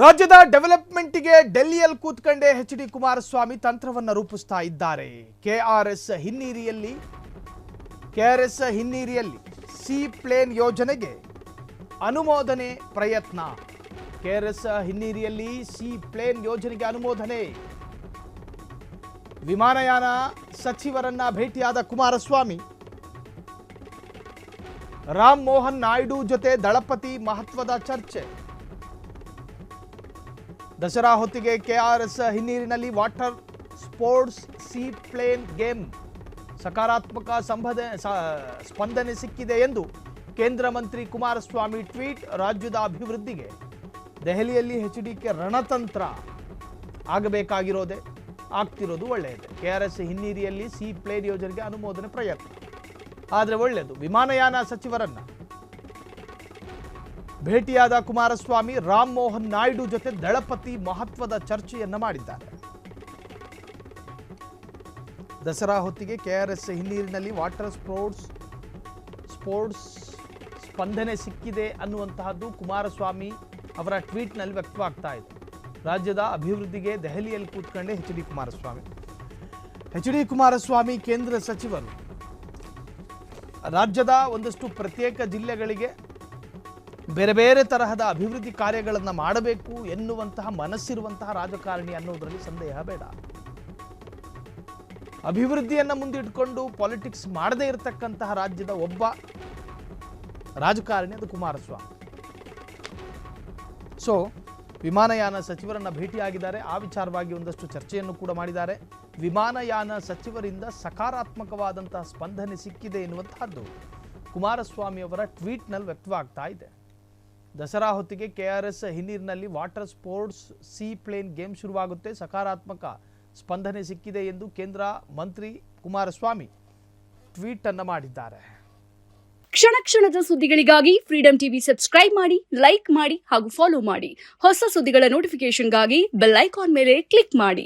ರಾಜ್ಯದ ಡೆವಲಪ್ಮೆಂಟ್ಗೆ ಡೆಲ್ಲಿಯಲ್ಲಿ ಕೂತ್ಕೊಂಡೇ ಎಚ್.ಡಿ. ಕುಮಾರಸ್ವಾಮಿ ತಂತ್ರವನ್ನು ರೂಪಿಸ್ತಾ ಇದ್ದಾರೆ. ಕೆಆರ್ಎಸ್ ಹಿನ್ನೀರಿಯಲ್ಲಿ ಸಿ ಪ್ಲೇನ್ ಯೋಜನೆಗೆ ಅನುಮೋದನೆ ಪ್ರಯತ್ನ. ಕೆಆರ್ಎಸ್ ಹಿನ್ನೀರಿಯಲ್ಲಿ ಸಿ ಪ್ಲೇನ್ ಯೋಜನೆಗೆ ಅನುಮೋದನೆ. ವಿಮಾನಯಾನ ಸಚಿವರನ್ನ ಭೇಟಿಯಾದ ಕುಮಾರಸ್ವಾಮಿ ರಾಮ್ ಮೋಹನ್ ನಾಯ್ಡು ಜೊತೆ ದಳಪತಿ ಮಹತ್ವದ ಚರ್ಚೆ. ದಸರಾ ಹೊತ್ತಿಗೆ ಕೆಆರ್ಎಸ್ ಹಿನ್ನೀರಿನಲ್ಲಿ water sports sea plane game ಸಕಾರಾತ್ಮಕ ಸ್ಪಂದನೆ ಸಿಕ್ಕಿದೆ ಎಂದು ಕೇಂದ್ರ ಮಂತ್ರಿ ಕುಮಾರಸ್ವಾಮಿ ಟ್ವೀಟ್. ರಾಜ್ಯದ ಅಭಿವೃದ್ಧಿಗೆ ದೆಹಲಿಯಲ್ಲಿ ಎಚ್.ಡಿ.ಕೆ ರಣತಂತ್ರ ಆಗ್ತಿರೋದು ಒಳ್ಳೆಯದು. ಕೆಆರ್ಎಸ್ ಹಿನ್ನೀರಿಯಲ್ಲಿ ಸೀ ಪ್ಲೇನ್ ಯೋಜನೆಗೆ ಅನುಮೋದನೆ ಪ್ರಯತ್ನ ಆದರೆ ಒಳ್ಳೆಯದು. ವಿಮಾನಯಾನ ಸಚಿವರನ್ನ ಭೇಟಿಯಾದ ಕುಮಾರಸ್ವಾಮಿ ರಾಮ್ ಮೋಹನ್ ನಾಯ್ಡು ಜೊತೆ ದಳಪತಿ ಮಹತ್ವದ ಚರ್ಚೆಯನ್ನ ಮಾಡಿದ್ದಾರೆ. ದಸರಾ ಹೊತ್ತಿಗೆ ಕೆಆರ್ಎಸ್ ಹಿನ್ನೀರಿನಲ್ಲಿ ವಾಟರ್ ಸ್ಪೋರ್ಟ್ಸ್ ಸ್ಪಂದನೆ ಸಿಕ್ಕಿದೆ ಅನ್ನುವಂತಹದ್ದು ಕುಮಾರಸ್ವಾಮಿ ಅವರ ಟ್ವೀಟ್ನಲ್ಲಿ ವ್ಯಕ್ತವಾಗ್ತಾ ಇದೆ. ರಾಜ್ಯದ ಅಭಿವೃದ್ಧಿಗೆ ದೆಹಲಿಯಲ್ಲಿ ಕೂತ್ಕೊಂಡೆ ಎಚ್.ಡಿ. ಕುಮಾರಸ್ವಾಮಿ ಕೇಂದ್ರ ಸಚಿವರು ರಾಜ್ಯದ ಒಂದಷ್ಟು ಪ್ರತ್ಯೇಕ ಜಿಲ್ಲೆಗಳಿಗೆ ಬೇರೆ ಬೇರೆ ತರಹದ ಅಭಿವೃದ್ಧಿ ಕಾರ್ಯಗಳನ್ನು ಮಾಡಬೇಕು ಎನ್ನುವಂತಹ ಮನಸ್ಸಿರುವಂತಹ ರಾಜಕಾರಣಿ ಅನ್ನೋದರಲ್ಲಿ ಸಂದೇಹ ಬೇಡ. ಅಭಿವೃದ್ಧಿಯನ್ನು ಮುಂದಿಟ್ಟುಕೊಂಡು ಪಾಲಿಟಿಕ್ಸ್ ಮಾಡದೇ ಇರತಕ್ಕಂತಹ ರಾಜ್ಯದ ಒಬ್ಬ ರಾಜಕಾರಣಿ ಅದು ಕುಮಾರಸ್ವಾಮಿ. ಸೊ ವಿಮಾನಯಾನ ಸಚಿವರನ್ನ ಭೇಟಿಯಾಗಿದ್ದಾರೆ. ಆ ವಿಚಾರವಾಗಿ ಒಂದಷ್ಟು ಚರ್ಚೆಯನ್ನು ಕೂಡ ಮಾಡಿದ್ದಾರೆ. ವಿಮಾನಯಾನ ಸಚಿವರಿಂದ ಸಕಾರಾತ್ಮಕವಾದಂತಹ ಸ್ಪಂದನೆ ಸಿಕ್ಕಿದೆ ಎನ್ನುವಂತಹದ್ದು ಕುಮಾರಸ್ವಾಮಿ ಅವರ ಟ್ವೀಟ್ನಲ್ಲಿ ವ್ಯಕ್ತವಾಗ್ತಾ ಇದೆ. ದಸರಾ ಹೊತ್ತಿಗೆ ಕೆಆರ್ಎಸ್ ಹಿನ್ನೀರಿನಲ್ಲಿ water sports sea plane game ಶುರುವಾಗುತ್ತೆ. ಸಕಾರಾತ್ಮಕ ಸ್ಪಂದನೆ ಸಿಕ್ಕಿದೆ ಎಂದು ಕೇಂದ್ರ ಮಂತ್ರಿ ಕುಮಾರಸ್ವಾಮಿ ಟ್ವೀಟ್ ಅನ್ನು ಮಾಡಿದ್ದಾರೆ. ಕ್ಷಣ ಕ್ಷಣದ ಸುದ್ದಿಗಳಿಗಾಗಿ ಫ್ರೀಡಂ ಟಿವಿ ಸಬ್ಸ್ಕ್ರೈಬ್ ಮಾಡಿ, ಲೈಕ್ ಮಾಡಿ ಹಾಗೂ ಫಾಲೋ ಮಾಡಿ. ಹೊಸ ಸುದ್ದಿಗಳ ನೋಟಿಫಿಕೇಶನ್ಗಾಗಿ ಬೆಲ್ ಐಕಾನ್ ಮೇಲೆ ಕ್ಲಿಕ್ ಮಾಡಿ.